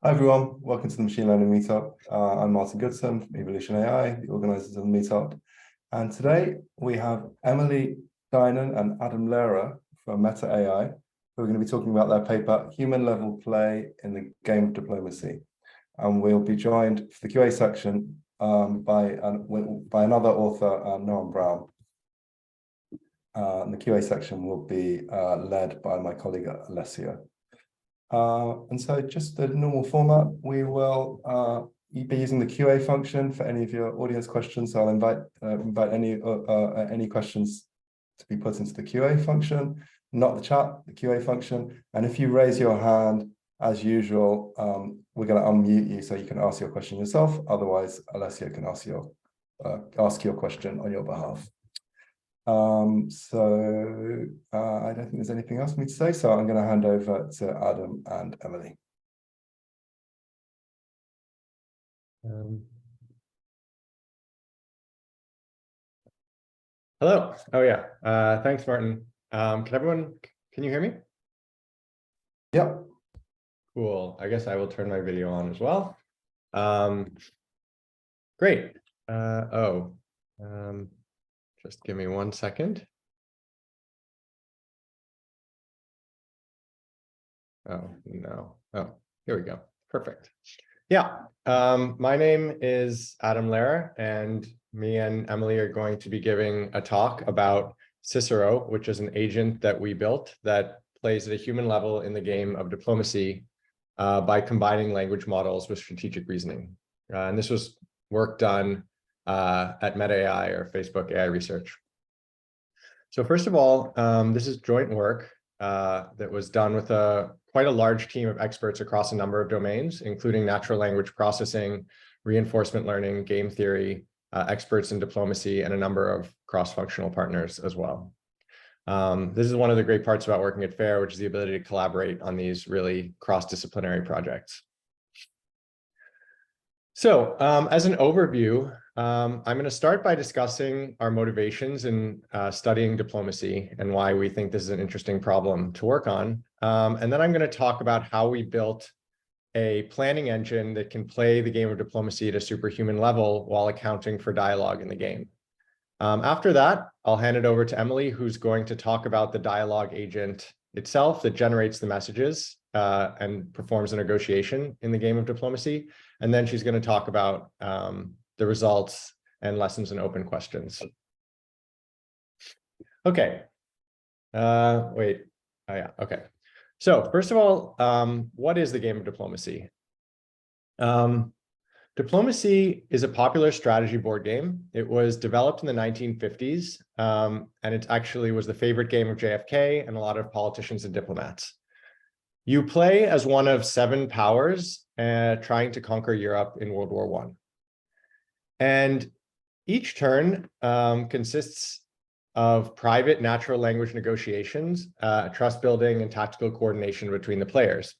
Hi everyone, welcome to the Machine Learning Meetup. I'm Martin Goodson from Evolution AI, the organizers of the meetup. And today we have Emily Dinan and Adam Lerer from Meta AI, who are going to be talking about their paper, Human Level Play in the Game of Diplomacy. And we'll be joined for the QA section by another author, Noam Brown. And the QA section will be led by my colleague, Alessio. And so just the normal format, we will be using the QA function for any of your audience questions. So I'll invite any questions to be put into the QA function, not the chat, the QA function. And if you raise your hand, as usual, we're going to unmute you so you can ask your question yourself. Otherwise, Alessio can ask your question on your behalf. I don't think there's anything else for me to say, so I'm going to hand over to Adam and Emily. Hello. Oh yeah. Thanks, Martin. Can you hear me? Yep. Cool. I guess I will turn my video on as well. Great. Just give me 1 second. Oh, no. Oh, here we go. Perfect. Yeah. My name is Adam Lerer, and me and Emily are going to be giving a talk about Cicero, which is an agent that we built that plays at a human level in the game of diplomacy by combining language models with strategic reasoning. And this was work done at Meta AI or Facebook AI research. So first of all, this is joint work that was done with quite a large team of experts across a number of domains, including natural language processing, reinforcement learning, game theory, experts in diplomacy, and a number of cross-functional partners as well. This is one of the great parts about working at FAIR, which is the ability to collaborate on these really cross-disciplinary projects. So as an overview, I'm going to start by discussing our motivations in studying diplomacy and why we think this is an interesting problem to work on. And then I'm going to talk about how we built a planning engine that can play the game of diplomacy at a superhuman level while accounting for dialogue in the game. After that, I'll hand it over to Emily, who's going to talk about the dialogue agent itself that generates the messages and performs a negotiation in the game of diplomacy. And then she's going to talk about the results and lessons and open questions. Okay. Wait. Oh, yeah. Okay. So first of all, what is the game of diplomacy? Diplomacy is a popular strategy board game. It was developed in the 1950s, and it actually was the favorite game of JFK and a lot of politicians and diplomats. You play as one of 7 powers trying to conquer Europe in World War I. And each turn consists of private natural language negotiations, trust building, and tactical coordination between the players.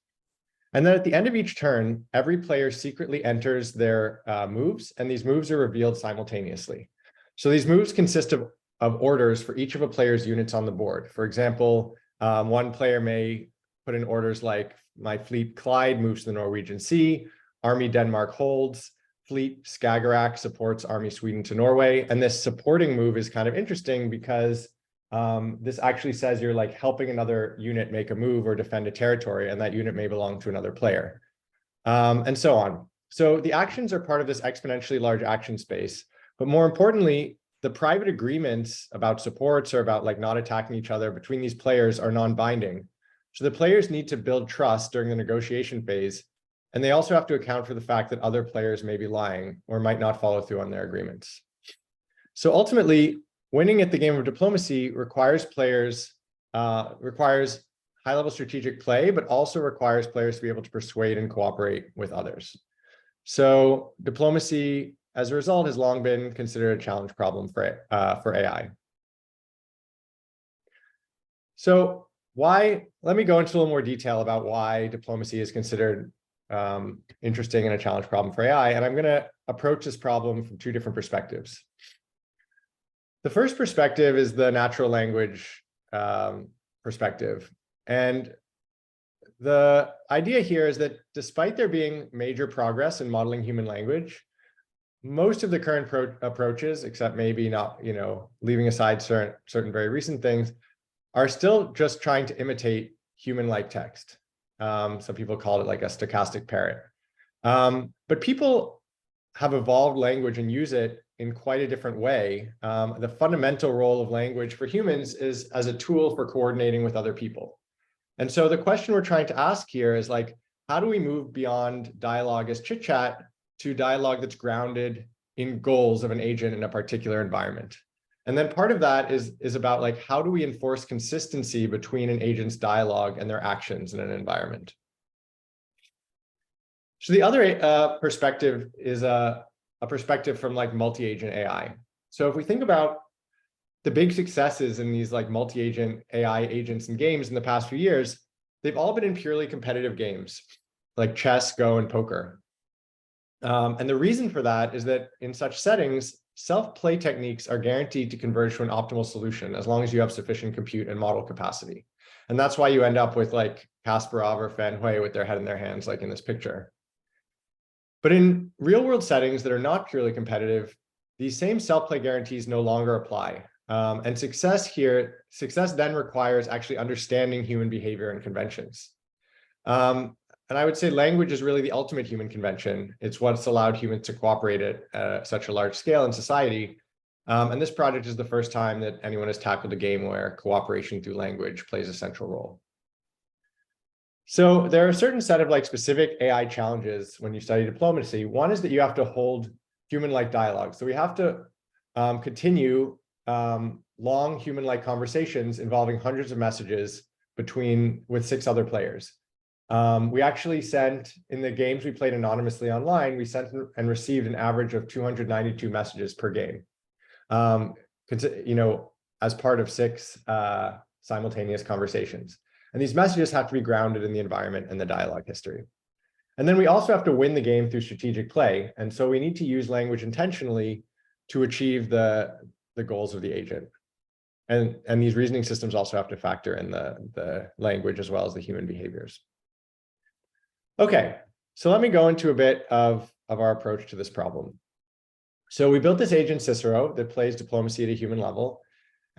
And then at the end of each turn, every player secretly enters their moves, and these moves are revealed simultaneously. So these moves consist of orders for each of a player's units on the board. For example, one player may put in orders like, my fleet Clyde moves to the Norwegian Sea, Army Denmark holds, fleet Skagerrak supports Army Sweden to Norway. And this supporting move is kind of interesting because this actually says you're like helping another unit make a move or defend a territory, and that unit may belong to another player, and so on. So the actions are part of this exponentially large action space. But more importantly, the private agreements about supports or about like not attacking each other between these players are non-binding. So the players need to build trust during the negotiation phase. And they also have to account for the fact that other players may be lying or might not follow through on their agreements. So ultimately, winning at the game of diplomacy requires high-level strategic play, but also requires players to be able to persuade and cooperate with others. So diplomacy, as a result, has long been considered a challenge problem for AI. So let me go into a little more detail about why diplomacy is considered interesting and a challenge problem for AI. And I'm going to approach this problem from 2 different perspectives. The first perspective is the natural language perspective. And the idea here is that despite there being major progress in modeling human language, most of the current approaches, except maybe not, leaving aside certain very recent things, are still just trying to imitate human-like text. Some people call it like a stochastic parrot. But people have evolved language and use it in quite a different way. The fundamental role of language for humans is as a tool for coordinating with other people. And so the question we're trying to ask here is like, how do we move beyond dialogue as chit chat to dialogue that's grounded in goals of an agent in a particular environment? And then part of that is about like, how do we enforce consistency between an agent's dialogue and their actions in an environment? So the other perspective is a perspective from like multi-agent AI. So if we think about the big successes in these like multi-agent AI agents and games in the past few years, they've all been in purely competitive games like chess, Go, and poker. And the reason for that is that in such settings, self-play techniques are guaranteed to converge to an optimal solution as long as you have sufficient compute and model capacity. And that's why you end up with like Kasparov or Fan Hui with their head in their hands, like in this picture. But in real-world settings that are not purely competitive, these same self-play guarantees no longer apply. And success then requires actually understanding human behavior and conventions. And I would say language is really the ultimate human convention. It's what's allowed humans to cooperate at such a large scale in society. And this project is the first time that anyone has tackled a game where cooperation through language plays a central role. So there are a certain set of like specific AI challenges when you study diplomacy. One is that you have to hold human-like dialogue. So we have to continue long human-like conversations involving hundreds of messages with 6 other players. We actually sent, in the games we played anonymously online, we sent and received an average of 292 messages per game, as part of 6 simultaneous conversations. And these messages have to be grounded in the environment and the dialogue history. And then we also have to win the game through strategic play. And so we need to use language intentionally to achieve the goals of the agent. And these reasoning systems also have to factor in the language as well as the human behaviors. Okay, so let me go into a bit of our approach to this problem. So we built this agent Cicero that plays diplomacy at a human level.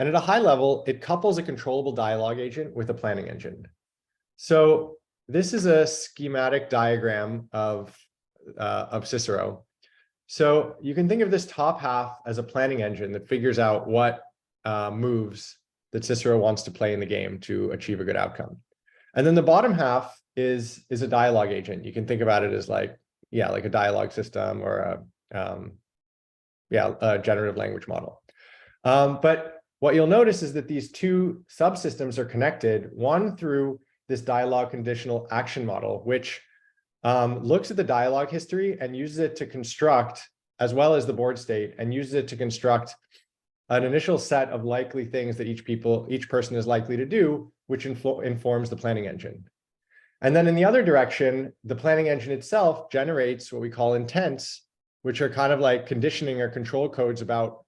And at a high level, it couples a controllable dialogue agent with a planning engine. So this is a schematic diagram of Cicero. So you can think of this top half as a planning engine that figures out what moves that Cicero wants to play in the game to achieve a good outcome. And then the bottom half is a dialogue agent. You can think about it as like a dialogue system or a generative language model. But what you'll notice is that these 2 subsystems are connected, one through this dialogue conditional action model, which looks at the dialogue history and uses it to construct, as well as the board state, and uses it to construct an initial set of likely things that each person is likely to do, which informs the planning engine. And then in the other direction, the planning engine itself generates what we call intents, which are kind of like conditioning or control codes about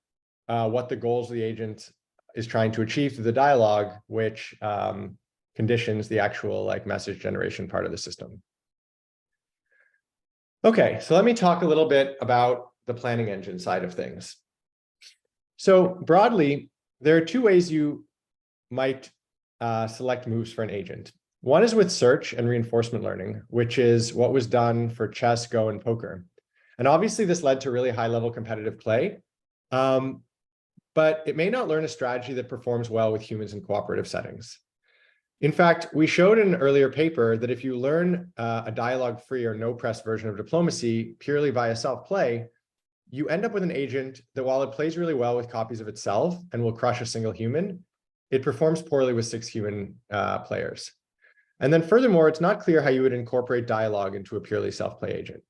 what the goals of the agent is trying to achieve through the dialogue, which conditions the actual like message generation part of the system. Okay, so let me talk a little bit about the planning engine side of things. So broadly, there are 2 ways you might select moves for an agent. One is with search and reinforcement learning, which is what was done for chess, Go, and poker. And obviously this led to really high-level competitive play, but it may not learn a strategy that performs well with humans in cooperative settings. In fact, we showed in an earlier paper that if you learn a dialogue-free or no-press version of diplomacy purely via self-play, you end up with an agent that, while it plays really well with copies of itself and will crush a single human, it performs poorly with 6 human players. And then furthermore, it's not clear how you would incorporate dialogue into a purely self-play agent.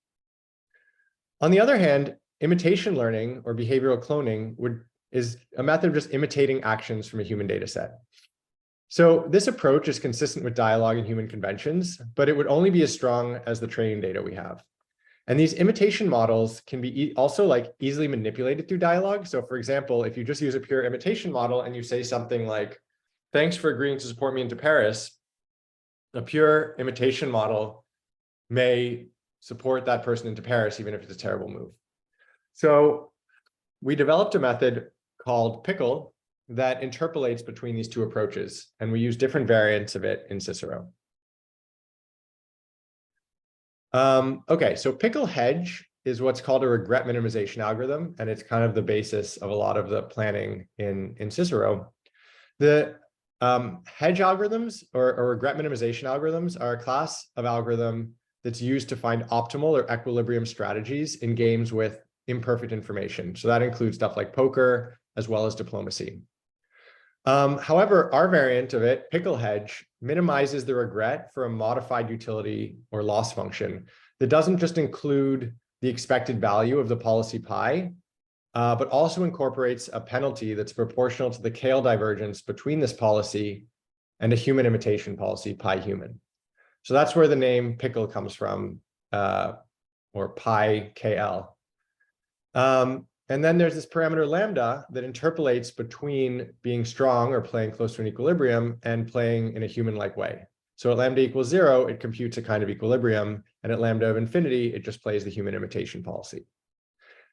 On the other hand, imitation learning or behavioral cloning is a method of just imitating actions from a human data set. So this approach is consistent with dialogue and human conventions, but it would only be as strong as the training data we have. And these imitation models can be also like easily manipulated through dialogue. So for example, if you just use a pure imitation model and you say something like, "Thanks for agreeing to support me into Paris," a pure imitation model may support that person into Paris, even if it's a terrible move. So we developed a method called pickle that interpolates between these two approaches, and we use different variants of it in Cicero. Okay, so pickle hedge is what's called a regret minimization algorithm, and it's kind of the basis of a lot of the planning in Cicero. The hedge algorithms or regret minimization algorithms are a class of algorithm that's used to find optimal or equilibrium strategies in games with imperfect information. So that includes stuff like poker as well as diplomacy. However, our variant of it, pickle hedge, minimizes the regret for a modified utility or loss function that doesn't just include the expected value of the policy pi, but also incorporates a penalty that's proportional to the KL divergence between this policy and a human imitation policy, pi human. So that's where the name pickle comes from, or pi KL. And then there's this parameter lambda that interpolates between being strong or playing close to an equilibrium and playing in a human-like way. So at lambda equals 0, it computes a kind of equilibrium, and at lambda of infinity, it just plays the human imitation policy.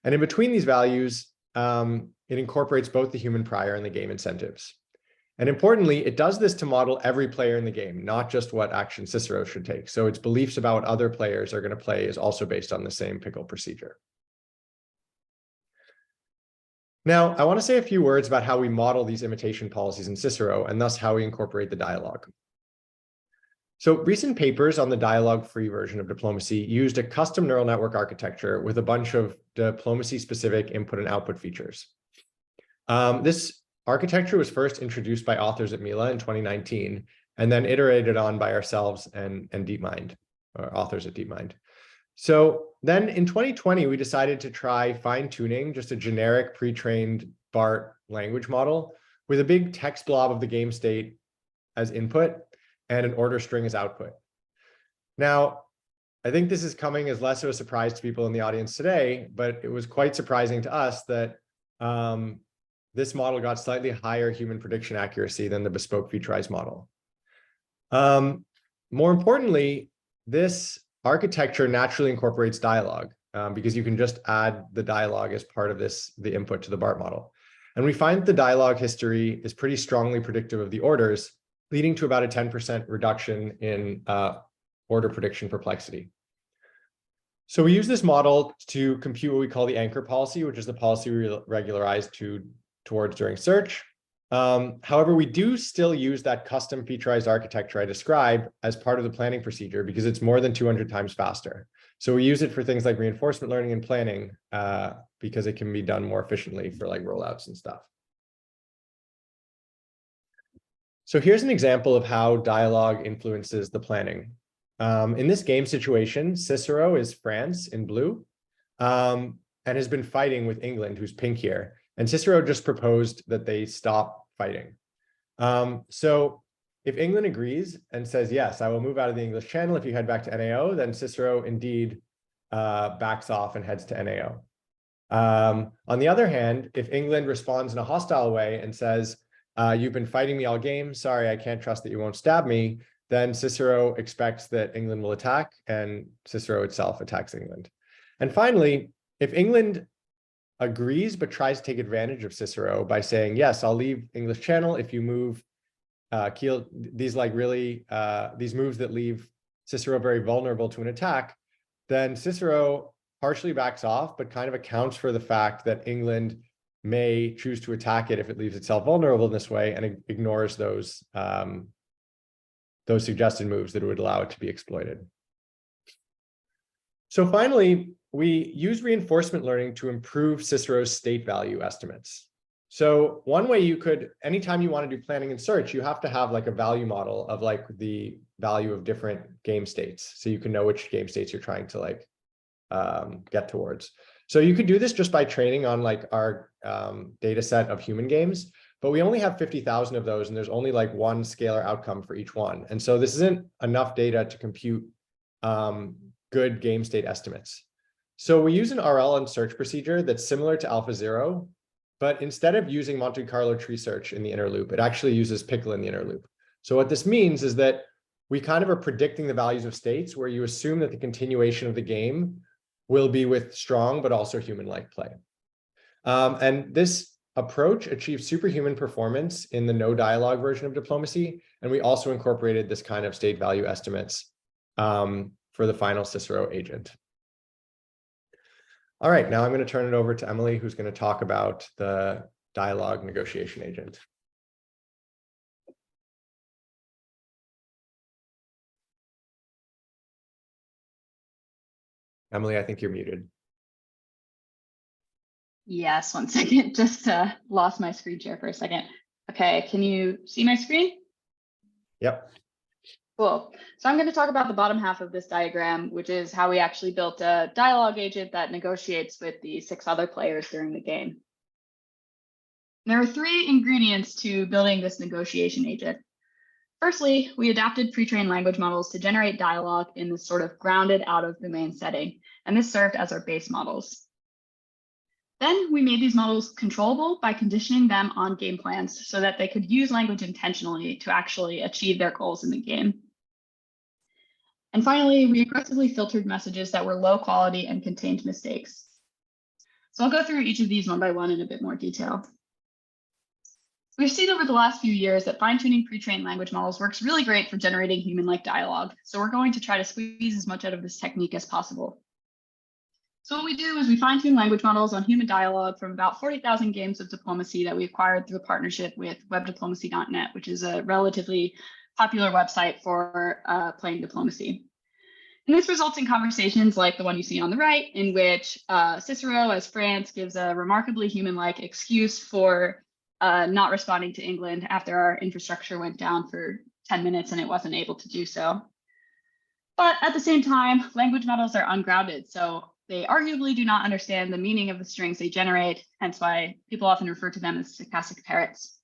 And in between these values, it incorporates both the human prior and the game incentives. And importantly, it does this to model every player in the game, not just what action Cicero should take. So its beliefs about what other players are going to play is also based on the same pickle procedure. Now, I want to say a few words about how we model these imitation policies in Cicero, and thus how we incorporate the dialogue. So recent papers on the dialogue-free version of diplomacy used a custom neural network architecture with a bunch of diplomacy-specific input and output features. This architecture was first introduced by authors at Mila in 2019, and then iterated on by ourselves and DeepMind, or authors at DeepMind. So then in 2020, we decided to try fine-tuning just a generic pre-trained BART language model with a big text blob of the game state as input and an order string as output. Now, I think this is coming as less of a surprise to people in the audience today, but it was quite surprising to us that this model got slightly higher human prediction accuracy than the bespoke featurized model. More importantly, this architecture naturally incorporates dialogue because you can just add the dialogue as part of the input to the BART model. And we find that the dialogue history is pretty strongly predictive of the orders, leading to about a 10% reduction in order prediction perplexity. So we use this model to compute what we call the anchor policy, which is the policy we regularize towards during search. However, we do still use that custom featurized architecture I described as part of the planning procedure because it's more than 200 times faster. So we use it for things like reinforcement learning and planning because it can be done more efficiently for like rollouts and stuff. So here's an example of how dialogue influences the planning. In this game situation, Cicero is France in blue and has been fighting with England, who's pink here. And Cicero just proposed that they stop fighting. So if England agrees and says, yes, I will move out of the English Channel if you head back to NAO, then Cicero indeed backs off and heads to NAO. On the other hand, if England responds in a hostile way and says, you've been fighting me all game, sorry, I can't trust that you won't stab me, then Cicero expects that England will attack, and Cicero itself attacks England. And finally, if England agrees but tries to take advantage of Cicero by saying, yes, I'll leave English Channel if you move these moves that leave Cicero very vulnerable to an attack, then Cicero partially backs off, but kind of accounts for the fact that England may choose to attack it if it leaves itself vulnerable in this way, and ignores those suggested moves that would allow it to be exploited. So finally, we use reinforcement learning to improve Cicero's state value estimates. So one way you could, anytime you want to do planning and search, you have to have like a value model of like the value of different game states. So you can know which game states you're trying to like get towards. So you could do this just by training on like our data set of human games, but we only have 50,000 of those, and there's only like one scalar outcome for each one. And so this isn't enough data to compute good game state estimates. So we use an RL and search procedure that's similar to AlphaZero, but instead of using Monte Carlo tree search in the inner loop, it actually uses pickle in the inner loop. So what this means is that we kind of are predicting the values of states where you assume that the continuation of the game will be with strong, but also human-like play. And this approach achieved superhuman performance in the no dialogue version of diplomacy. And we also incorporated this kind of state value estimates for the final Cicero agent. All right, now I'm going to turn it over to Emily, who's going to talk about the dialogue negotiation agent. Emily, I think you're muted. Yes, one second. Just lost my screen share for a second. Okay, can you see my screen? Yep. Cool. So I'm going to talk about the bottom half of this diagram, which is how we actually built a dialogue agent that negotiates with the 6 other players during the game. There are 3 ingredients to building this negotiation agent. Firstly, we adapted pre-trained language models to generate dialogue in this sort of grounded out-of-domain setting, and this served as our base models. Then we made these models controllable by conditioning them on game plans so that they could use language intentionally to actually achieve their goals in the game. And finally, we aggressively filtered messages that were low quality and contained mistakes. So I'll go through each of these one by one in a bit more detail. We've seen over the last few years that fine-tuning pre-trained language models works really great for generating human-like dialogue. So we're going to try to squeeze as much out of this technique as possible. So what we do is we fine-tune language models on human dialogue from about 40,000 games of diplomacy that we acquired through a partnership with webdiplomacy.net, which is a relatively popular website for playing diplomacy. And this results in conversations like the one you see on the right, in which Cicero, as France, gives a remarkably human-like excuse for not responding to England after our infrastructure went down for 10 minutes and it wasn't able to do so. But at the same time, language models are ungrounded, so they arguably do not understand the meaning of the strings they generate, hence why people often refer to them as stochastic parrots.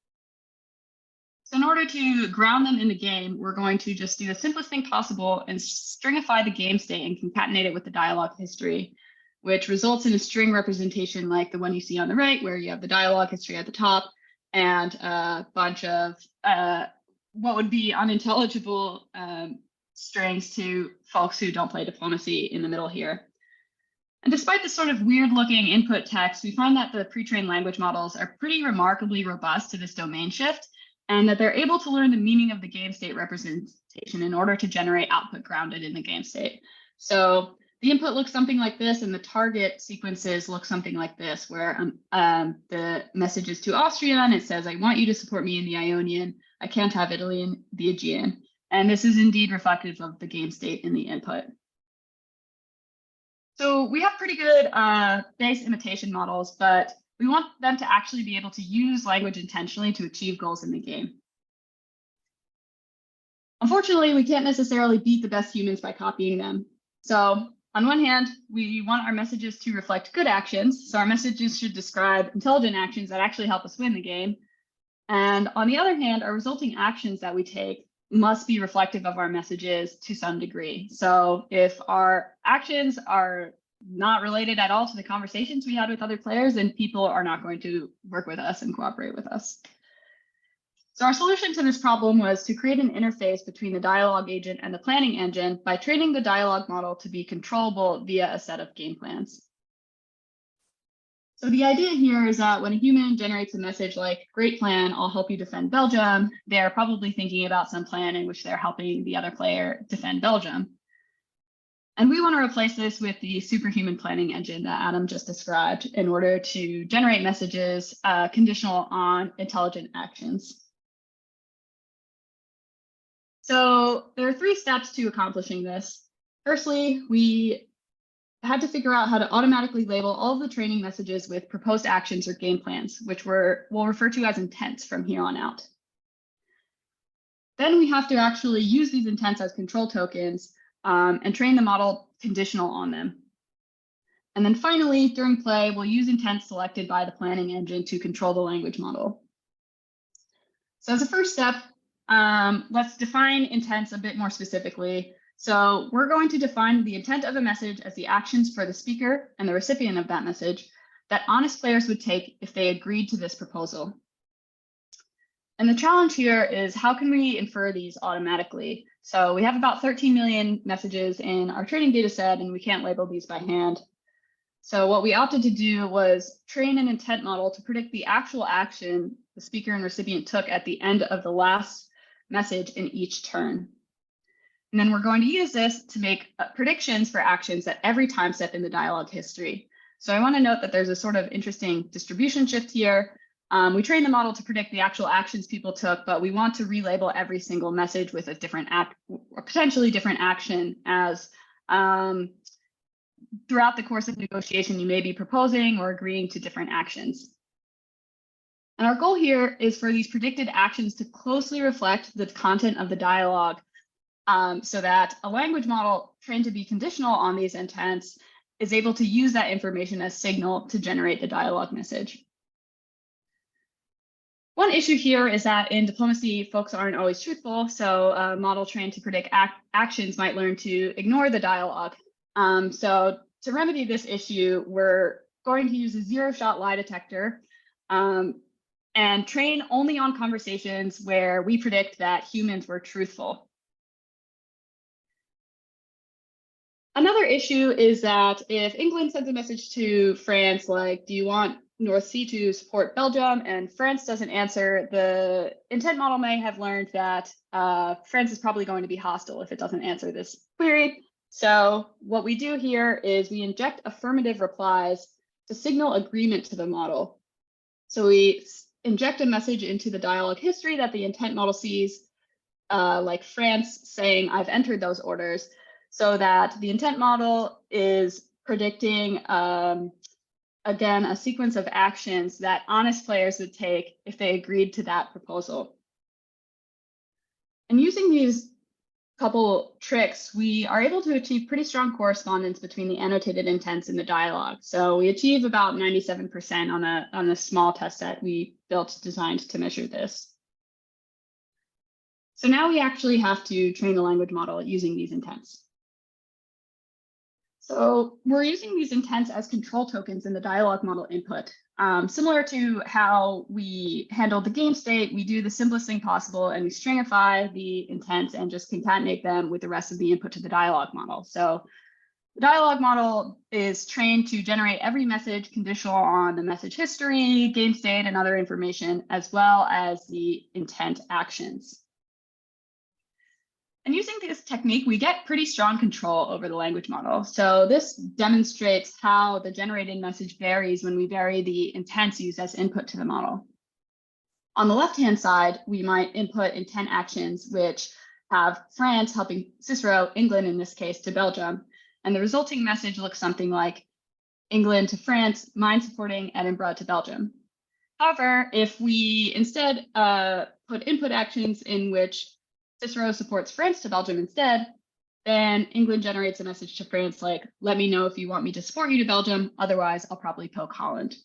So in order to ground them in the game, we're going to just do the simplest thing possible and stringify the game state and concatenate it with the dialogue history, which results in a string representation like the one you see on the right, where you have the dialogue history at the top and a bunch of what would be unintelligible strings to folks who don't play diplomacy in the middle here. And despite this sort of weird looking input text, we find that the pre-trained language models are pretty remarkably robust to this domain shift, and that they're able to learn the meaning of the game state representation in order to generate output grounded in the game state. So the input looks something like this, and the target sequences look something like this, where the message is to Austria, and it says, I want you to support me in the Ionian. I can't have Italy in the Aegean. And this is indeed reflective of the game state in the input. So we have pretty good base imitation models, but we want them to actually be able to use language intentionally to achieve goals in the game. Unfortunately, we can't necessarily beat the best humans by copying them. So on one hand, we want our messages to reflect good actions. So our messages should describe intelligent actions that actually help us win the game. And on the other hand, our resulting actions that we take must be reflective of our messages to some degree. So if our actions are not related at all to the conversations we had with other players, then people are not going to work with us and cooperate with us. So our solution to this problem was to create an interface between the dialogue agent and the planning engine by training the dialogue model to be controllable via a set of game plans. So the idea here is that when a human generates a message like, great plan, I'll help you defend Belgium, they're probably thinking about some plan in which they're helping the other player defend Belgium. And we want to replace this with the superhuman planning engine that Adam just described in order to generate messages conditional on intelligent actions. So there are 3 steps to accomplishing this. Firstly, we had to figure out how to automatically label all of the training messages with proposed actions or game plans, which we'll refer to as intents from here on out. Then we have to actually use these intents as control tokens and train the model conditional on them. And then finally, during play, we'll use intents selected by the planning engine to control the language model. So as a first step, let's define intents a bit more specifically. So we're going to define the intent of a message as the actions for the speaker and the recipient of that message that honest players would take if they agreed to this proposal. And the challenge here is how can we infer these automatically? So we have about 13 million messages in our training data set, and we can't label these by hand. So what we opted to do was train an intent model to predict the actual action the speaker and recipient took at the end of the last message in each turn. And then we're going to use this to make predictions for actions at every time step in the dialogue history. So I want to note that there's a sort of interesting distribution shift here. We trained the model to predict the actual actions people took, but we want to relabel every single message with a different act or potentially different action, as throughout the course of negotiation, you may be proposing or agreeing to different actions. And our goal here is for these predicted actions to closely reflect the content of the dialogue, so that a language model trained to be conditional on these intents is able to use that information as signal to generate the dialogue message. One issue here is that in diplomacy, folks aren't always truthful, so a model trained to predict actions might learn to ignore the dialogue. So to remedy this issue, we're going to use a zero-shot lie detector and train only on conversations where we predict that humans were truthful. Another issue is that if England sends a message to France, like, do you want North Sea to support Belgium, and France doesn't answer, the intent model may have learned that France is probably going to be hostile if it doesn't answer this query. So what we do here is we inject affirmative replies to signal agreement to the model. So we inject a message into the dialogue history that the intent model sees, like France saying, I've entered those orders, so that the intent model is predicting, again, a sequence of actions that honest players would take if they agreed to that proposal. And using these couple tricks, we are able to achieve pretty strong correspondence between the annotated intents and the dialogue. So we achieve about 97% on a small test set we built designed to measure this. So now we actually have to train the language model using these intents. So we're using these intents as control tokens in the dialogue model input. Similar to how we handled the game state, we do the simplest thing possible and we stringify the intents and just concatenate them with the rest of the input to the dialogue model. So the dialogue model is trained to generate every message conditional on the message history, game state, and other information, as well as the intent actions. And using this technique, we get pretty strong control over the language model. So this demonstrates how the generated message varies when we vary the intents used as input to the model. On the left-hand side, we might input intent actions, which have France helping Cicero, England in this case, to Belgium. And the resulting message looks something like England to France, mine supporting Edinburgh to Belgium. However, if we instead put input actions in which Cicero supports France to Belgium instead, then England generates a message to France like, let me know if you want me to support you to Belgium, otherwise I'll probably poke Holland.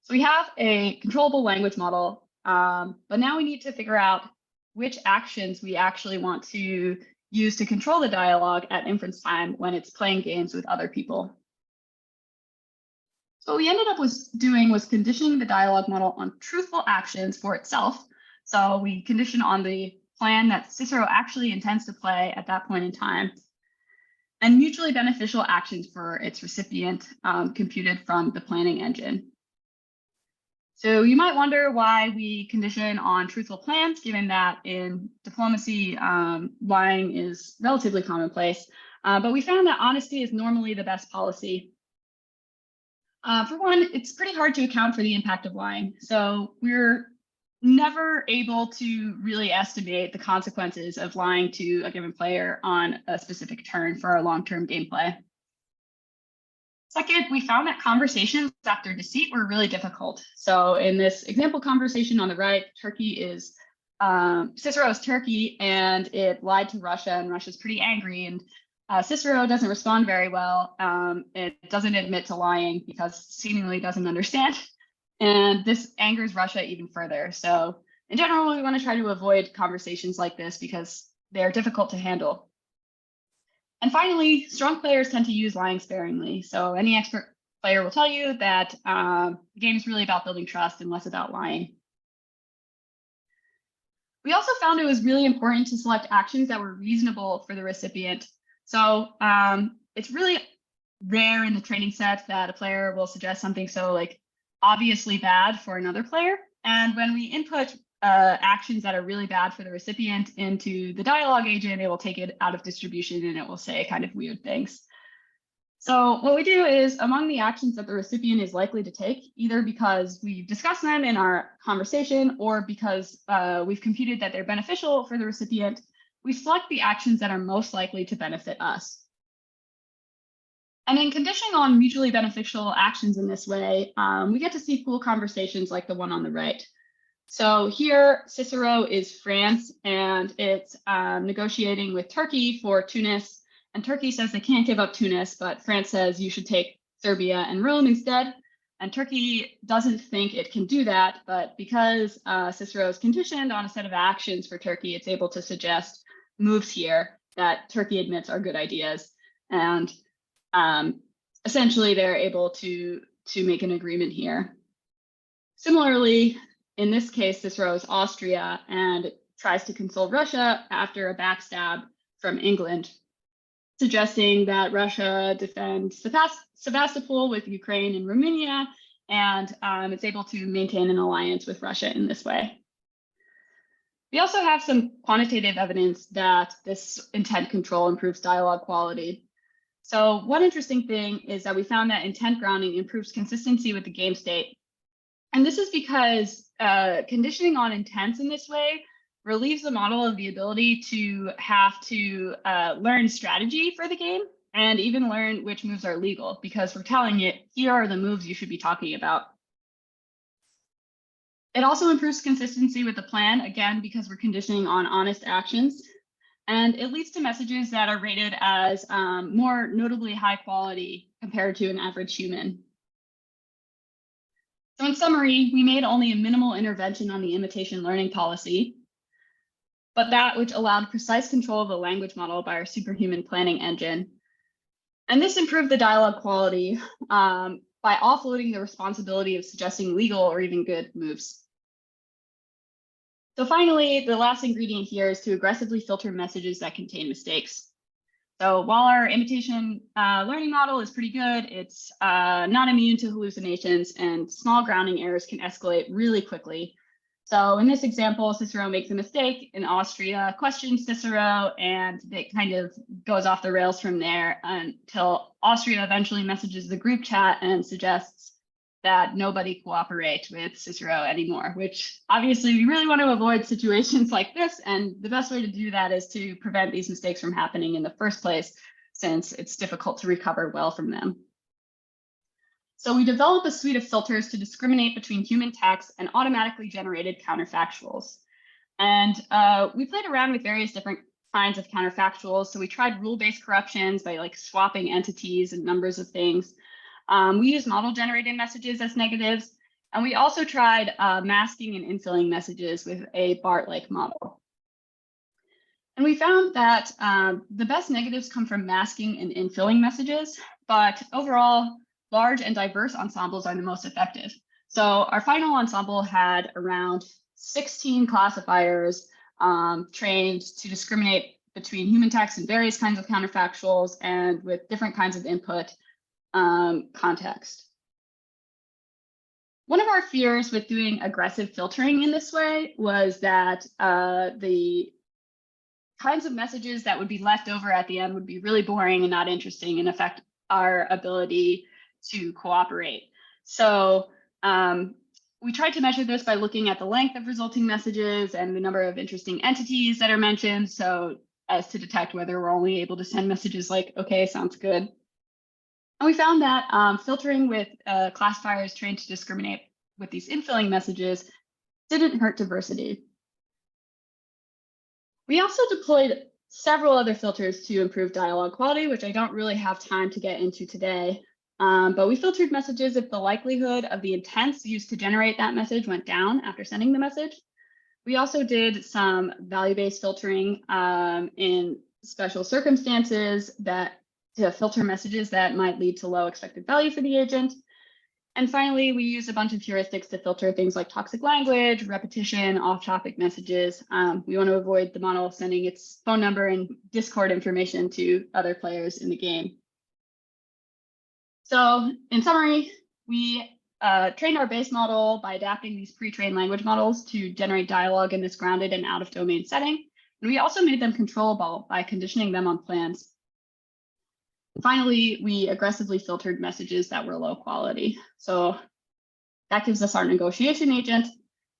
So we have a controllable language model, but now we need to figure out which actions we actually want to use to control the dialogue at inference time when it's playing games with other people. So what we ended up doing was conditioning the dialogue model on truthful actions for itself. So we condition on the plan that Cicero actually intends to play at that point in time, and mutually beneficial actions for its recipient computed from the planning engine. So you might wonder why we condition on truthful plans, given that in diplomacy, lying is relatively commonplace. But we found that honesty is normally the best policy. For one, it's pretty hard to account for the impact of lying. So we're never able to really estimate the consequences of lying to a given player on a specific turn for our long-term gameplay. Second, we found that conversations after deceit were really difficult. So in this example conversation on the right, Turkey is Cicero's Turkey, and it lied to Russia, and Russia's pretty angry, and Cicero doesn't respond very well. It doesn't admit to lying because seemingly doesn't understand. And this angers Russia even further. So in general, we want to try to avoid conversations like this because they're difficult to handle. And finally, strong players tend to use lying sparingly. So any expert player will tell you that the game is really about building trust and less about lying. We also found it was really important to select actions that were reasonable for the recipient. So it's really rare in the training set that a player will suggest something so like obviously bad for another player. And when we input actions that are really bad for the recipient into the dialogue agent, it will take it out of distribution and it will say kind of weird things. So what we do is among the actions that the recipient is likely to take, either because we've discussed them in our conversation or because we've computed that they're beneficial for the recipient, we select the actions that are most likely to benefit us. And in conditioning on mutually beneficial actions in this way, we get to see cool conversations like the one on the right. So here, Cicero is France, and it's negotiating with Turkey for Tunis. And Turkey says they can't give up Tunis, but France says you should take Serbia and Rome instead. And Turkey doesn't think it can do that, but because Cicero is conditioned on a set of actions for Turkey, it's able to suggest moves here that Turkey admits are good ideas. And essentially, they're able to make an agreement here. Similarly, in this case, Cicero is Austria and tries to console Russia after a backstab from England, suggesting that Russia defends Sevastopol with Ukraine and Romania, and it's able to maintain an alliance with Russia in this way. We also have some quantitative evidence that this intent control improves dialogue quality. So one interesting thing is that we found that intent grounding improves consistency with the game state. And this is because conditioning on intents in this way relieves the model of the ability to have to learn strategy for the game and even learn which moves are legal, because we're telling it, here are the moves you should be talking about. It also improves consistency with the plan, again, because we're conditioning on honest actions. And it leads to messages that are rated as more notably high quality compared to an average human. So in summary, we made only a minimal intervention on the imitation learning policy, but that which allowed precise control of the language model by our superhuman planning engine. And this improved the dialogue quality by offloading the responsibility of suggesting legal or even good moves. So finally, the last ingredient here is to aggressively filter messages that contain mistakes. So while our imitation learning model is pretty good, it's not immune to hallucinations, and small grounding errors can escalate really quickly. So in this example, Cicero makes a mistake, and Austria questions Cicero, and it kind of goes off the rails from there until Austria eventually messages the group chat and suggests that nobody cooperate with Cicero anymore, which obviously we really want to avoid situations like this. And the best way to do that is to prevent these mistakes from happening in the first place, since it's difficult to recover well from them. So we develop a suite of filters to discriminate between human text and automatically generated counterfactuals. And we played around with various different kinds of counterfactuals. So we tried rule-based corruptions by like swapping entities and numbers of things. We used model-generated messages as negatives, and we also tried masking and infilling messages with a BART-like model. And we found that the best negatives come from masking and infilling messages, but overall, large and diverse ensembles are the most effective. So our final ensemble had around 16 classifiers trained to discriminate between human text and various kinds of counterfactuals and with different kinds of input context. One of our fears with doing aggressive filtering in this way was that the kinds of messages that would be left over at the end would be really boring and not interesting and affect our ability to cooperate. So we tried to measure this by looking at the length of resulting messages and the number of interesting entities that are mentioned, so as to detect whether we're only able to send messages like, okay, sounds good. And we found that filtering with classifiers trained to discriminate with these infilling messages didn't hurt diversity. We also deployed several other filters to improve dialogue quality, which I don't really have time to get into today. But we filtered messages if the likelihood of the intents used to generate that message went down after sending the message. We also did some value-based filtering in special circumstances to filter messages that might lead to low expected value for the agent. And finally, we use a bunch of heuristics to filter things like toxic language, repetition, off-topic messages. We want to avoid the model sending its phone number and Discord information to other players in the game. So in summary, we trained our base model by adapting these pre-trained language models to generate dialogue in this grounded and out-of-domain setting. And we also made them controllable by conditioning them on plans. Finally, we aggressively filtered messages that were low quality. So that gives us our negotiation agent.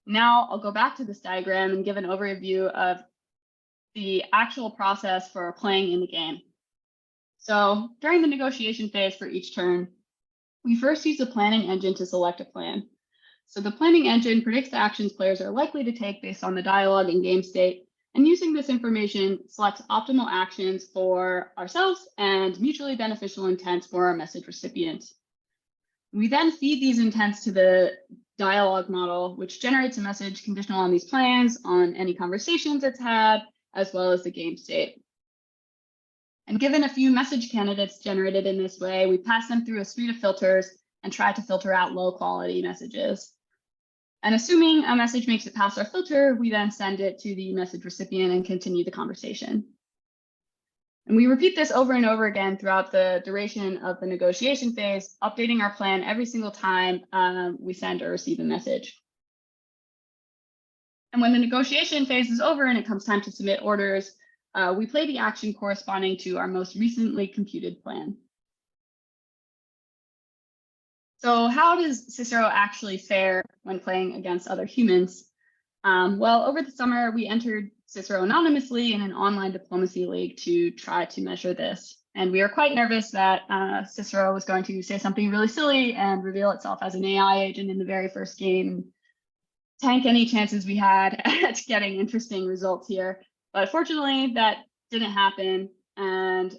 Now I'll go back to this diagram and give an overview of the actual process for playing in the game. So during the negotiation phase for each turn, we first use the planning engine to select a plan. So the planning engine predicts the actions players are likely to take based on the dialogue and game state. And using this information, selects optimal actions for ourselves and mutually beneficial intents for our message recipients. We then feed these intents to the dialogue model, which generates a message conditional on these plans, on any conversations it's had, as well as the game state. And given a few message candidates generated in this way, we pass them through a suite of filters and try to filter out low quality messages. And assuming a message makes it past our filter, we then send it to the message recipient and continue the conversation. And we repeat this over and over again throughout the duration of the negotiation phase, updating our plan every single time we send or receive a message. And when the negotiation phase is over and it comes time to submit orders, we play the action corresponding to our most recently computed plan. So how does Cicero actually fare when playing against other humans? Well, over the summer, we entered Cicero anonymously in an online diplomacy league to try to measure this. And we were quite nervous that Cicero was going to say something really silly and reveal itself as an AI agent in the very first game, tank any chances we had at getting interesting results here. But fortunately, that didn't happen. And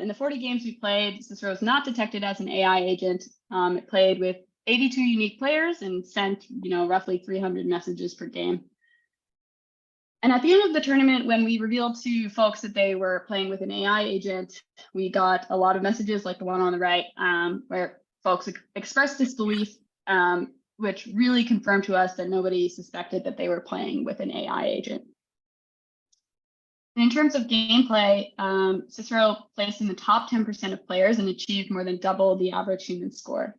in the 40 games we played, Cicero was not detected as an AI agent. It played with 82 unique players and sent, roughly 300 messages per game. And at the end of the tournament, when we revealed to folks that they were playing with an AI agent, we got a lot of messages like the one on the right, where folks expressed disbelief, which really confirmed to us that nobody suspected that they were playing with an AI agent. And in terms of gameplay, Cicero placed in the top 10% of players and achieved more than double the average human score.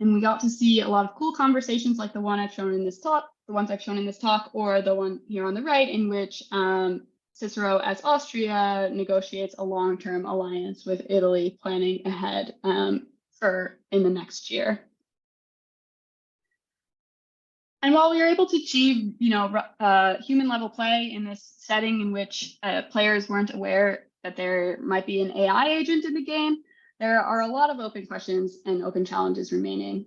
And we got to see a lot of cool conversations like the one I've shown in this talk, the ones I've shown in this talk, or the one here on the right, in which Cicero, as Austria, negotiates a long-term alliance with Italy, planning ahead for in the next year. And while we were able to achieve, human level play in this setting in which players weren't aware that there might be an AI agent in the game, there are a lot of open questions and open challenges remaining.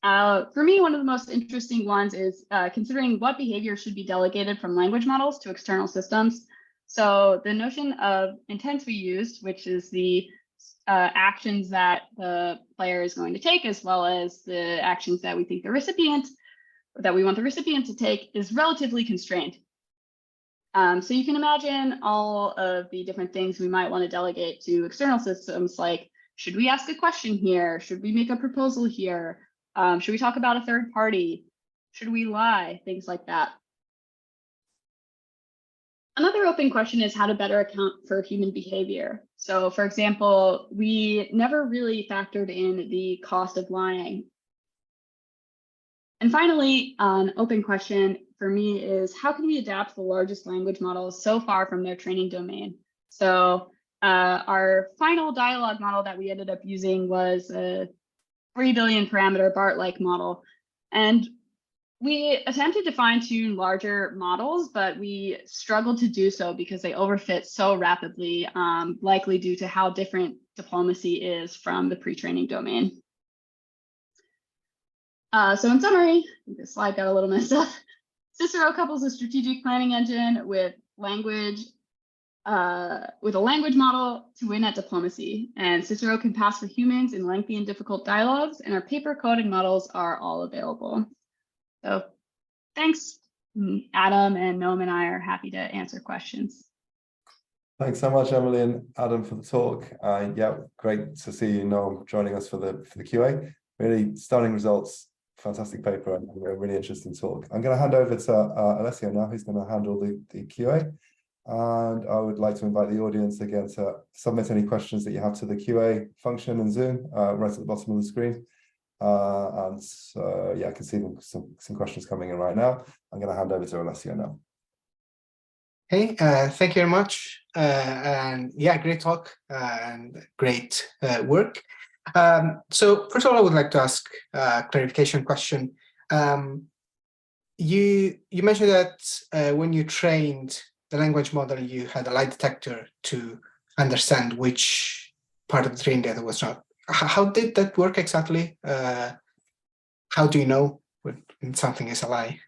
For me, one of the most interesting ones is considering what behavior should be delegated from language models to external systems. So the notion of intents we used, which is the actions that the player is going to take, as well as the actions that we think the recipient, that we want the recipient to take, is relatively constrained. So you can imagine all of the different things we might want to delegate to external systems, like, should we ask a question here? Should we make a proposal here? Should we talk about a third party? Should we lie? Things like that. Another open question is how to better account for human behavior. So for example, we never really factored in the cost of lying. And finally, an open question for me is how can we adapt the largest language models so far from their training domain? So our final dialogue model that we ended up using was a 3 billion parameter BART-like model. And we attempted to fine-tune larger models, but we struggled to do so because they overfit so rapidly, likely due to how different diplomacy is from the pre-training domain. So in summary, I think this slide got a little messed up. Cicero couples a strategic planning engine with a language model to win at diplomacy. And Cicero can pass for humans in lengthy and difficult dialogues, and our paper coding models are all available. So thanks. Adam and Noam and I are happy to answer questions. Thanks so much, Emily and Adam, for the talk. Yeah, great to see you, Noam, joining us for the QA. Really stunning results, fantastic paper, and a really interesting talk. I'm going to hand over to Alessio now, who's going to handle the QA. And I would like to invite the audience again to submit any questions that you have to the QA function in Zoom, right at the bottom of the screen. And so, yeah, I can see some questions coming in right now. I'm going to hand over to Alessio now. Hey, thank you very much. And yeah, great talk and great work. So first of all, I would like to ask a clarification question. You mentioned that when you trained the language model, you had a lie detector to understand which part of the training data was not. How did that work exactly? How do you know when something is a lie?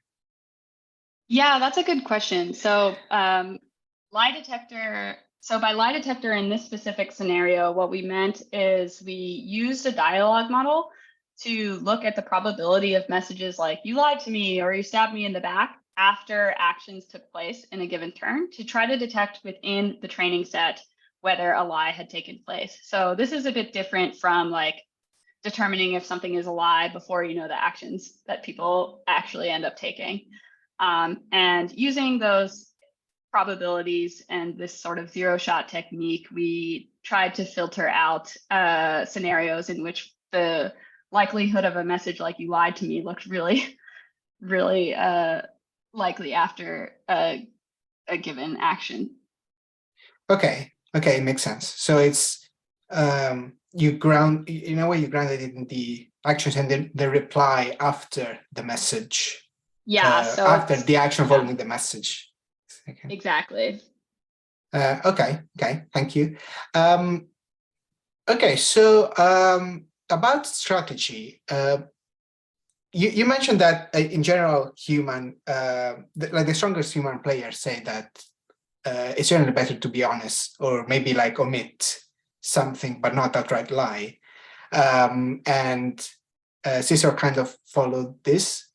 Yeah, that's a good question. So lie detector. So by lie detector in this specific scenario, what we meant is we used a dialogue model to look at the probability of messages like "you lied to me" or "you stabbed me in the back" after actions took place in a given turn to try to detect within the training set whether a lie had taken place. So this is a bit different from like determining if something is a lie before you know the actions that people actually end up taking. And using those probabilities and this sort of zero-shot technique, we tried to filter out scenarios in which the likelihood of a message like "you lied to me" looked really, really likely after a given action. Okay, makes sense. So it's you ground, in a way, you grounded it in the actions and then the reply after the message. Yeah, so after the action following the message. Okay. Exactly. Okay, thank you. Okay, so about strategy, you mentioned that in general, human, like the strongest human players say that it's generally better to be honest, or maybe like omit something but not outright lie. And Cicero kind of followed this.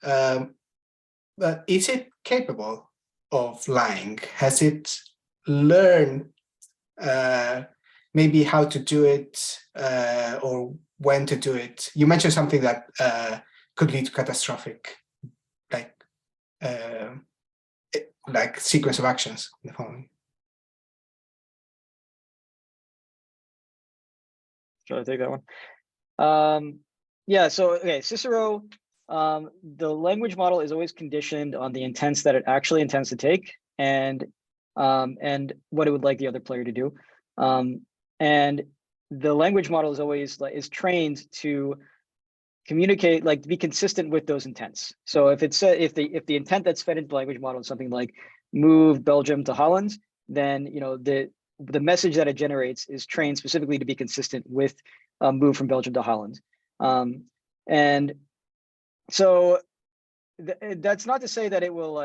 But is it capable of lying? Has it learned maybe how to do it or when to do it? You mentioned something that could lead to catastrophic, like sequence of actions in the following. Shall I take that one? Yeah, so okay, Cicero, the language model is always conditioned on the intents that it actually intends to take and what it would like the other player to do. And the language model is always is trained to communicate, like to be consistent with those intents. So if it's if the intent that's fed into the language model is something like move Belgium to Holland, then the message that it generates is trained specifically to be consistent with move from Belgium to Holland. And so that's not to say that it will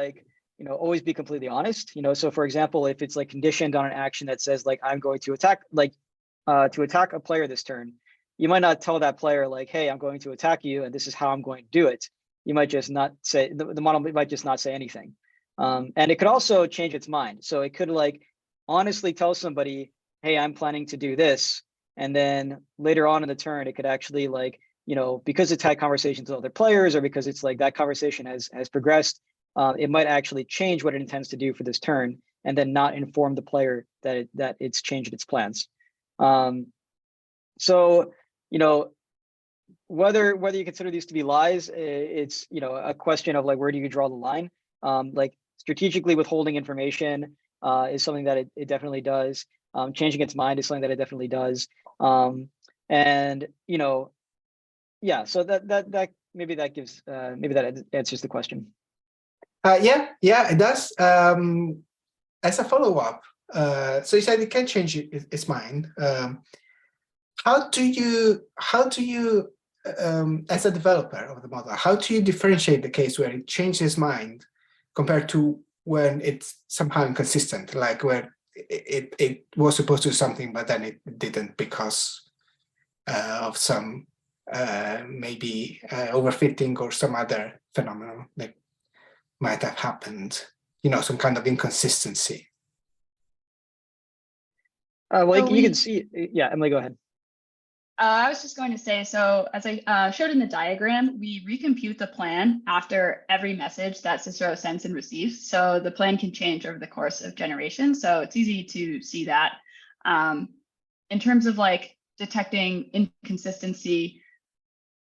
always be completely honest. So for example, if it's like conditioned on an action that says like I'm going to attack a player this turn, you might not tell that player like, hey, I'm going to attack you and this is how I'm going to do it. You might just not say, the model might just not say anything. And it could also change its mind. So it could like honestly tell somebody, hey, I'm planning to do this. And then later on in the turn, it could actually because it's had conversations with other players or because it's like that conversation has progressed, it might actually change what it intends to do for this turn and then not inform the player that it's changed its plans. So, whether you consider these to be lies, it's, a question of like, where do you draw the line? Like strategically withholding information is something that it definitely does. Changing its mind is something that it definitely does. And, yeah, so that maybe that gives, maybe that answers the question. Yeah, it does. As a follow-up, so you said it can change its mind. How do you, as a developer of the model, how do you differentiate the case where it changes mind compared to when it's somehow inconsistent, like where it was supposed to do something, but then it didn't because of some maybe overfitting or some other phenomenon that might have happened, some kind of inconsistency? Well, So you can see, yeah, Emily, go ahead. I was just going to say, so as I showed in the diagram, we recompute the plan after every message that Cicero sends and receives. So the plan can change over the course of generations. So it's easy to see that. In terms of like detecting inconsistency,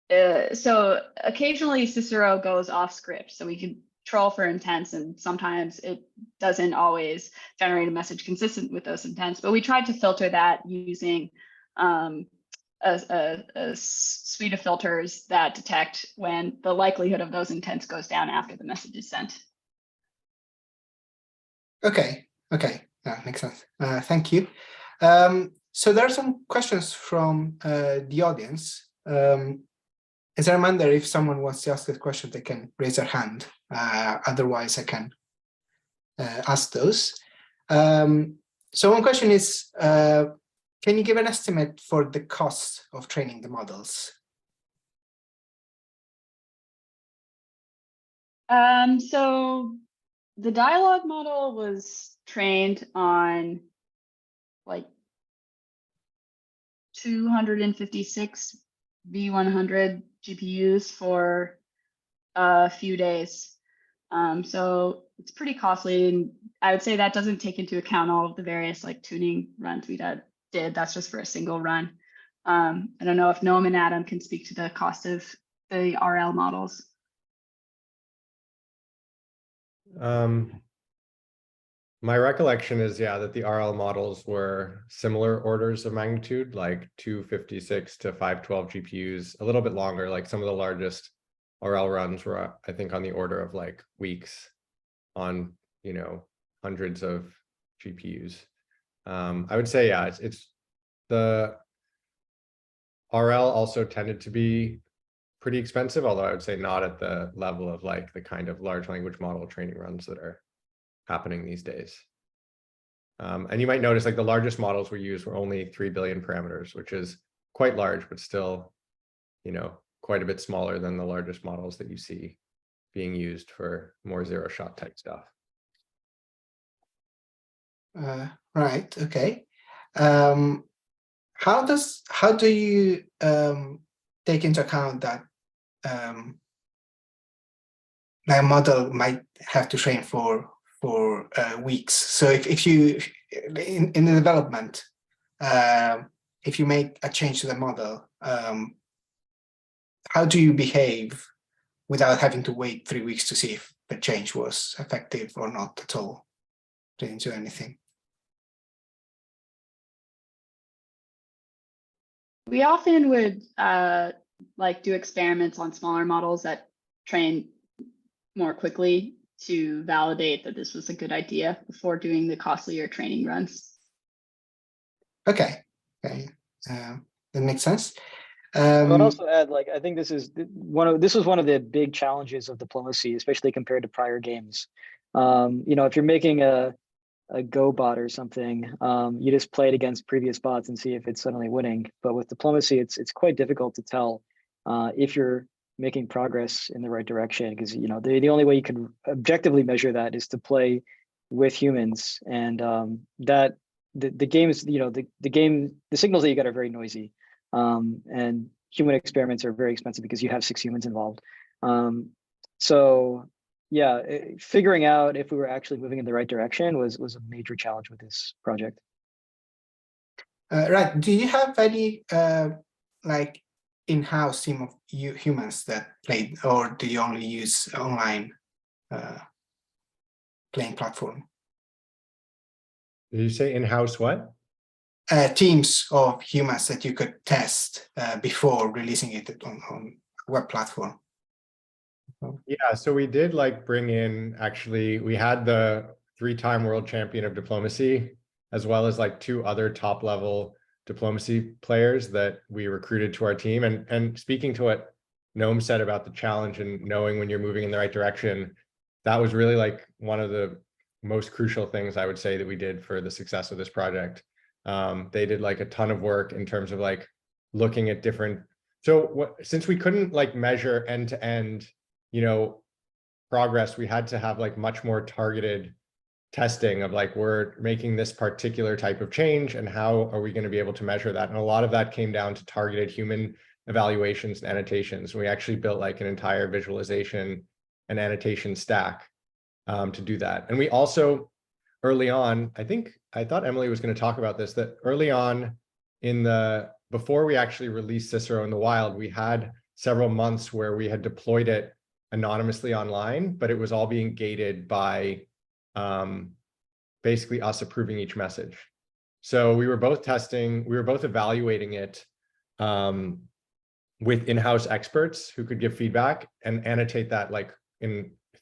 so occasionally Cicero goes off script. So we can troll for intents, and sometimes it doesn't always generate a message consistent with those intents. But we tried to filter that using a suite of filters that detect when the likelihood of those intents goes down after the message is sent. Okay, that makes sense. Thank you. So there are some questions from the audience. As a reminder, if someone wants to ask a question, they can raise their hand. Otherwise, I can ask those. So one question is, can you give an estimate for the cost of training the models? So the dialogue model was trained on like 256 V100 GPUs for a few days. So it's pretty costly, and I would say that doesn't take into account all of the various like tuning runs we did. That's just for a single run. I don't know if Noam and Adam can speak to the cost of the RL models. My recollection is, yeah, that the RL models were similar orders of magnitude, like 256 to 512 GPUs, a little bit longer. Like some of the largest RL runs were, I think, on the order of like weeks on, you know, hundreds of GPUs. I would say, yeah, it's the RL also tended to be pretty expensive, although I would say not at the level of like the kind of large language model training runs that are happening these days. And you might notice like the largest models we used were only 3 billion parameters, which is quite large, but still, you know, quite a bit smaller than the largest models that you see being used for more zero-shot type stuff. Right. Okay. How do you take into account that a model might have to train for weeks? So if you in the development, if you make a change to the model, how do you behave without having to wait 3 weeks to see if the change was effective or not at all? Didn't do anything. We often would like do experiments on smaller models that train more quickly to validate that this was a good idea before doing the costlier training runs. Okay, that makes sense. I would also add, like, I think this was one of the big challenges of diplomacy, especially compared to prior games. You know, if you're making a Go bot or something, you just play it against previous bots and see if it's suddenly winning. But with diplomacy, it's quite difficult to tell if you're making progress in the right direction, because you know the only way you can objectively measure that is to play with humans, and that the games, you know, the signals that you get are very noisy, and human experiments are very expensive because you have 6 humans involved. So yeah, figuring out if we were actually moving in the right direction was a major challenge with this project. Right. Do you have any like in-house team of humans that played, or do you only use online playing platform? Did you say in-house what? Teams of humans that you could test before releasing it on web platform. Yeah, so we did like bring in, actually, we had the 3-time world champion of diplomacy, as well as like 2 other top level diplomacy players that we recruited to our team. And speaking to what Noam said about the challenge and knowing when you're moving in the right direction, that was really like one of the most crucial things I would say that we did for the success of this project. They did like a ton of work in terms of like looking at different, so since we couldn't like measure end to end, you know, progress, we had to have like much more targeted testing of like, we're making this particular type of change and how are we going to be able to measure that? And a lot of that came down to targeted human evaluations and annotations. We actually built like an entire visualization and annotation stack to do that. And we also, early on, I thought Emily was going to talk about this, that early on before we actually released Cicero in the wild, we had several months where we had deployed it anonymously online, but it was all being gated by basically us approving each message. So we were both evaluating it with in-house experts who could give feedback and annotate that like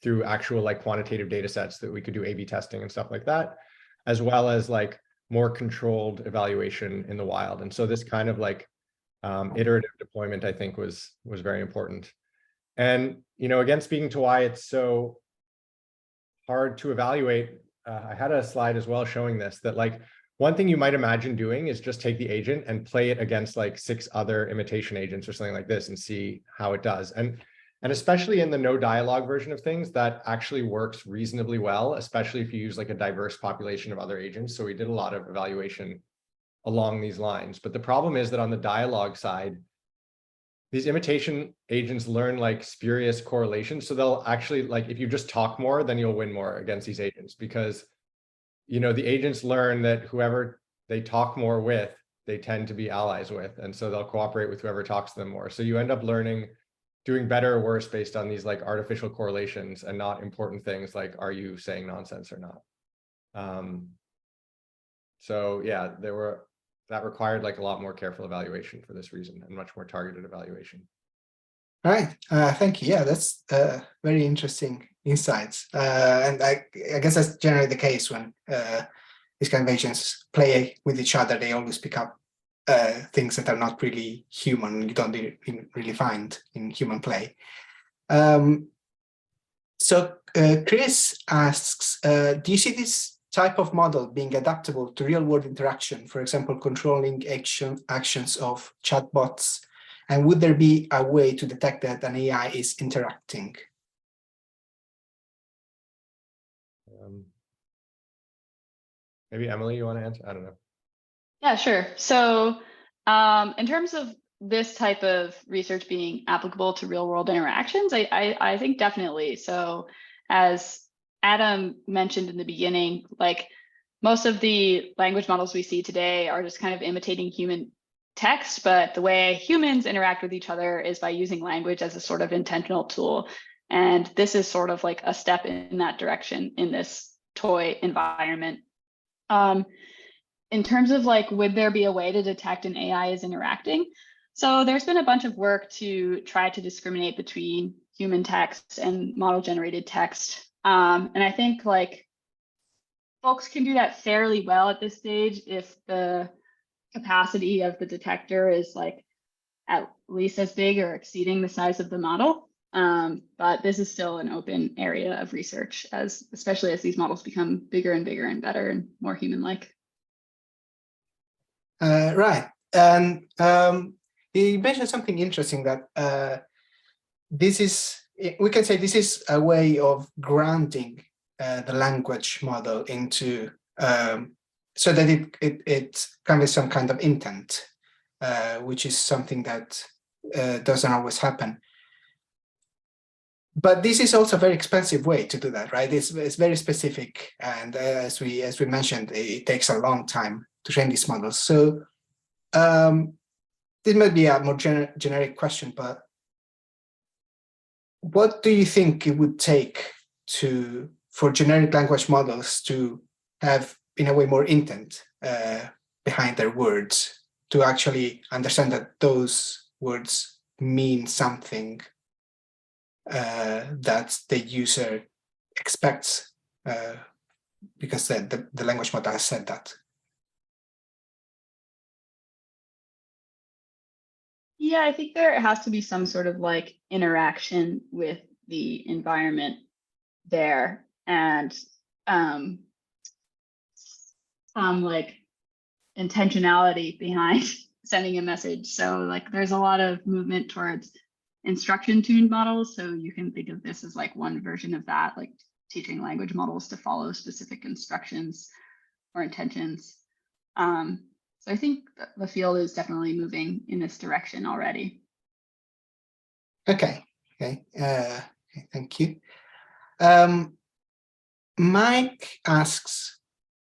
through actual like quantitative data sets that we could do A/B testing and stuff like that, as well as like more controlled evaluation in the wild. And so this kind of like iterative deployment, I think, was very important. And, again, speaking to why it's so hard to evaluate, I had a slide as well showing this, that like one thing you might imagine doing is just take the agent and play it against like 6 other imitation agents or something like this and see how it does. And especially in the no dialogue version of things, that actually works reasonably well, especially if you use like a diverse population of other agents. So we did a lot of evaluation along these lines. But the problem is that on the dialogue side, these imitation agents learn like spurious correlations. So they'll actually, like, if you just talk more, then you'll win more against these agents, because, the agents learn that whoever they talk more with, they tend to be allies with. And so they'll cooperate with whoever talks to them more. So you end up doing better or worse based on these like artificial correlations and not important things like, are you saying nonsense or not? So yeah, that required like a lot more careful evaluation for this reason, and much more targeted evaluation. Right. Thank you. Yeah, that's very interesting insights. And I guess that's generally the case when these kind of agents play with each other. They always pick up things that are not really human. You don't really find in human play. So Chris asks, do you see this type of model being adaptable to real-world interaction, for example, controlling actions of chatbots? And would there be a way to detect that an AI is interacting? Maybe Emily, you want to answer? I don't know. Yeah, sure. So in terms of this type of research being applicable to real world interactions, I think definitely. So as Adam mentioned in the beginning, like most of the language models we see today are just kind of imitating human text, but the way humans interact with each other is by using language as a sort of intentional tool. And this is sort of like a step in that direction in this toy environment. In terms of like, would there be a way to detect an AI is interacting? So there's been a bunch of work to try to discriminate between human text and model generated text. And I think like folks can do that fairly well at this stage if the capacity of the detector is like at least as big or exceeding the size of the model. But this is still an open area of research, especially as these models become bigger and bigger and better and more human-like. Right. And you mentioned something interesting that we can say this is a way of grounding the language model into so that it conveys some kind of intent, which is something that doesn't always happen. But this is also a very expensive way to do that, right? It's very specific, and as we mentioned, it takes a long time to train these models. So this might be a more generic question, but what do you think it would take for generic language models to have, in a way, more intent behind their words, to actually understand that those words mean something that the user expects because the language model has said that? Yeah, I think there has to be some sort of like interaction with the environment there, and some like intentionality behind sending a message. So like there's a lot of movement towards instruction tuned models. So you can think of this as like one version of that, like teaching language models to follow specific instructions or intentions. So I think the field is definitely moving in this direction already. Okay. Thank you. Mike asks,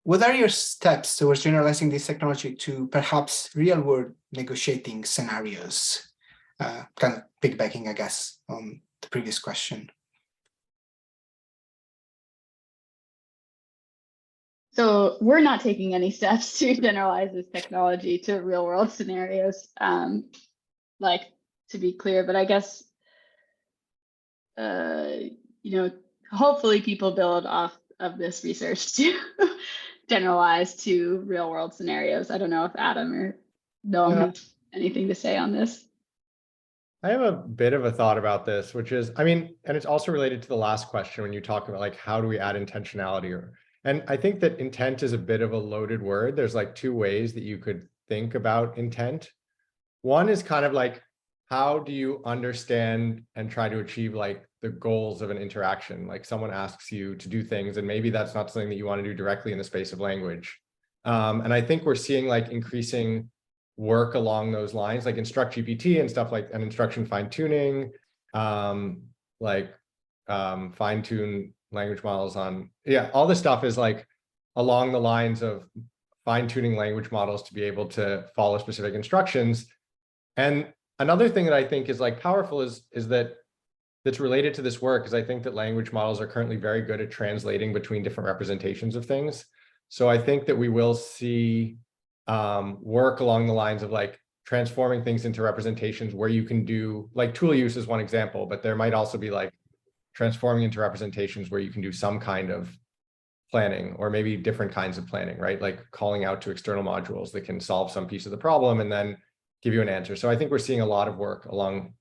what are your steps towards generalizing this technology to perhaps real-world negotiating scenarios? Kind of piggybacking, I guess, on the previous question. So we're not taking any steps to generalize this technology to real-world scenarios, like to be clear. But I guess, hopefully people build off of this research to generalize to real-world scenarios. I don't know if Adam or Noam have anything to say on this. I have a bit of a thought about this, which is, and it's also related to the last question when you talk about like, how do we add intentionality? And I think that intent is a bit of a loaded word. There's like two ways that you could think about intent. One is kind of like, how do you understand and try to achieve like the goals of an interaction? Like someone asks you to do things, and maybe that's not something that you want to do directly in the space of language. And I think we're seeing like increasing work along those lines, like Instruct GPT and stuff like, and instruction fine-tuning, fine-tune language models on, all this stuff is like along the lines of fine-tuning language models to be able to follow specific instructions. And another thing that I think is like powerful is that that's related to this work is I think that language models are currently very good at translating between different representations of things. So I think that we will see work along the lines of like transforming things into representations where you can do, like tool use is one example, but there might also be like transforming into representations where you can do some kind of planning or maybe different kinds of planning, right? Like calling out to external modules that can solve some piece of the problem and then give you an answer. So I think we're seeing a lot of work along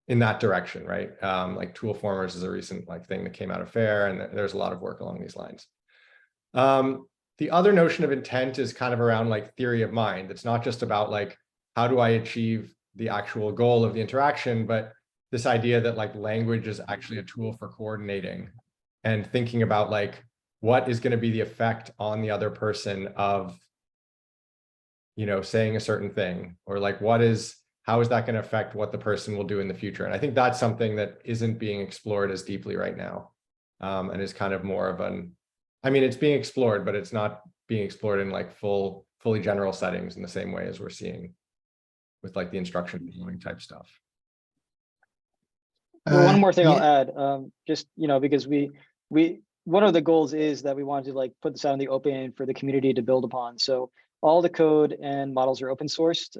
in that direction, right? Like tool formers is a recent like thing that came out of FAIR, and there's a lot of work along these lines. The other notion of intent is kind of around like theory of mind. It's not just about like, how do I achieve the actual goal of the interaction, but this idea that like language is actually a tool for coordinating and thinking about like, what is going to be the effect on the other person of, saying a certain thing, or like, how is that going to affect what the person will do in the future? And I think that's something that isn't being explored as deeply right now, and is kind of more of it's being explored, but it's not being explored in like fully general settings in the same way as we're seeing with like the instruction following type stuff. Well, one more thing I'll add, just, because one of the goals is that we wanted to like put this out in the open for the community to build upon. So all the code and models are open sourced.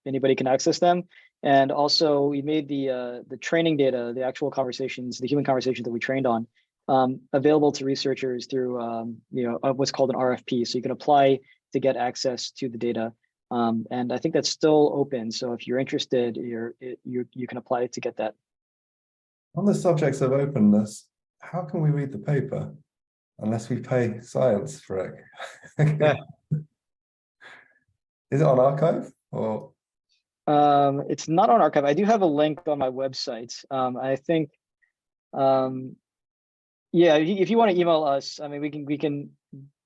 Anybody can access them. And also we made the training data, the actual conversations, the human conversations that we trained on, available to researchers through what's called an RFP. So you can apply to get access to the data. And I think that's still open. So if you're interested, you can apply to get that. On the subjects of openness, how can we read the paper unless we pay science for it? Is it on archive or? It's not on archive. I do have a link on my website. I think, if you want to email us, we can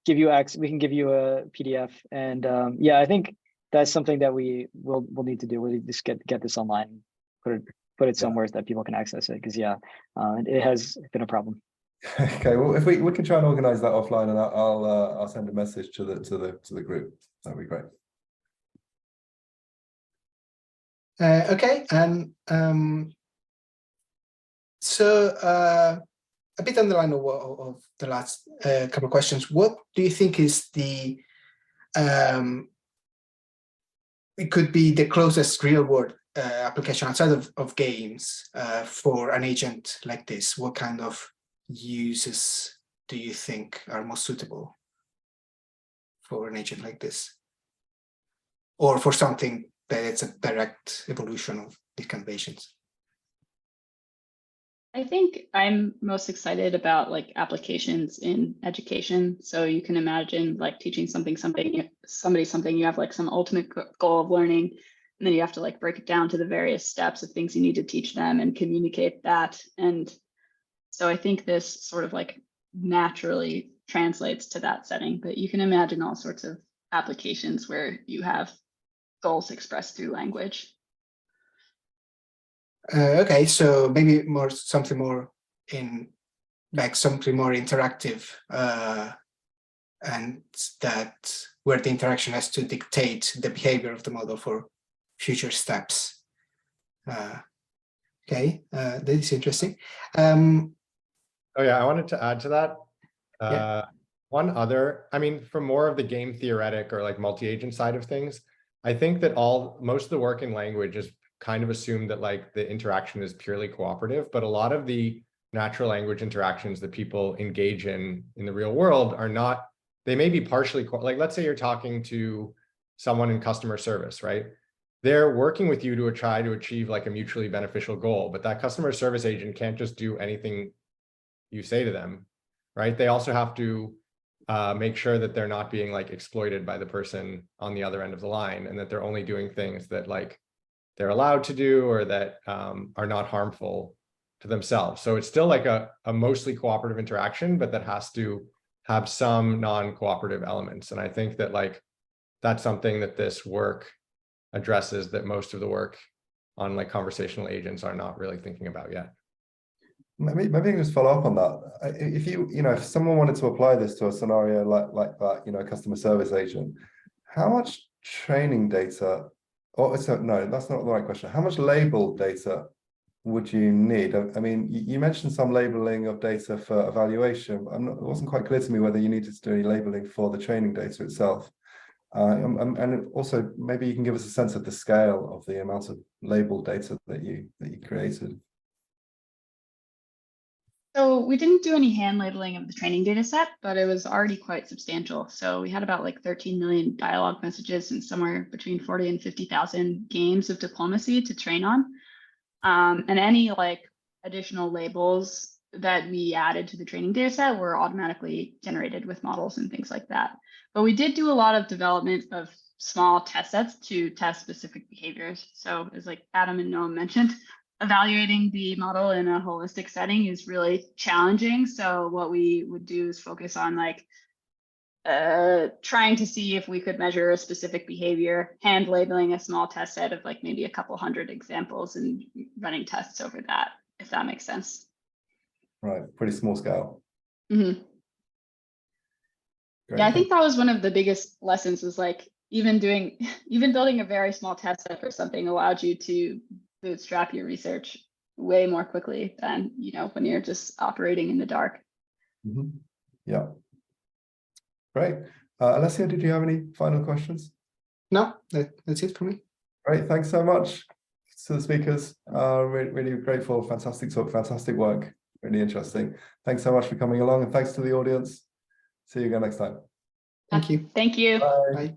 give you access. We can give you a PDF, and I think that's something that we'll need to do. We'll just get this online, put it somewhere that people can access it, because it has been a problem. Okay, well, if we can try and organize that offline, and I'll send a message to the group. That'd be great. Okay, and so a bit on the line of the last couple of questions. What do you think is it could be the closest real world application outside of games for an agent like this? What kind of uses do you think are most suitable for an agent like this, or for something that it's a direct evolution of these kind of agents? I think I'm most excited about like applications in education. So you can imagine like teaching somebody something, you have like some ultimate goal of learning, and then you have to like break it down to the various steps of things you need to teach them and communicate that. And So I think this sort of like naturally translates to that setting, but you can imagine all sorts of applications where you have goals expressed through language. Okay, so maybe something more interactive, and that where the interaction has to dictate the behavior of the model for future steps. Okay, that is interesting. Oh yeah, I wanted to add to that. Yeah. One other, I mean, for more of the game theoretic or like multi-agent side of things, I think that most of the work in language is kind of assumed that like the interaction is purely cooperative, but a lot of the natural language interactions that people engage in the real world are not, they may be partially, like let's say you're talking to someone in customer service, right? They're working with you to try to achieve like a mutually beneficial goal, but that customer service agent can't just do anything you say to them, right? They also have to make sure that they're not being like exploited by the person on the other end of the line, and that they're only doing things that like they're allowed to do or that are not harmful to themselves. So it's still like a mostly cooperative interaction, but that has to have some non-cooperative elements. And I think that like that's something that this work addresses, that most of the work on like conversational agents are not really thinking about yet. Maybe I can just follow up on that. If if someone wanted to apply this to a scenario like that, a customer service agent, how much training data, or no, that's not the right question. How much label data would you need? I mean, you mentioned some labeling of data for evaluation. It wasn't quite clear to me whether you needed to do any labeling for the training data itself. And also, maybe you can give us a sense of the scale of the amount of labeled data that you created. So we didn't do any hand labeling of the training data set, but it was already quite substantial. So we had about like 13 million dialogue messages and somewhere between 40 and 50,000 games of diplomacy to train on. And any like additional labels that we added to the training data set were automatically generated with models and things like that. But we did do a lot of development of small test sets to test specific behaviors. So as like Adam and Noam mentioned, evaluating the model in a holistic setting is really challenging. So what we would do is focus on like trying to see if we could measure a specific behavior, hand labeling a small test set of like maybe a couple hundred examples and running tests over that, if that makes sense. Right, pretty small scale. Mm-hmm. Great. Yeah, I think that was one of the biggest lessons, was like even building a very small test set for something allowed you to bootstrap your research way more quickly than when you're just operating in the dark. Mm-hmm. Yeah. Great. Alessio, did you have any final questions? No, that's it for me. Great. Thanks so much to the speakers. Really grateful. Fantastic talk. Fantastic work. Really interesting. Thanks so much for coming along, and thanks to the audience. See you again next time. Thank you. Thank you. Bye. Bye.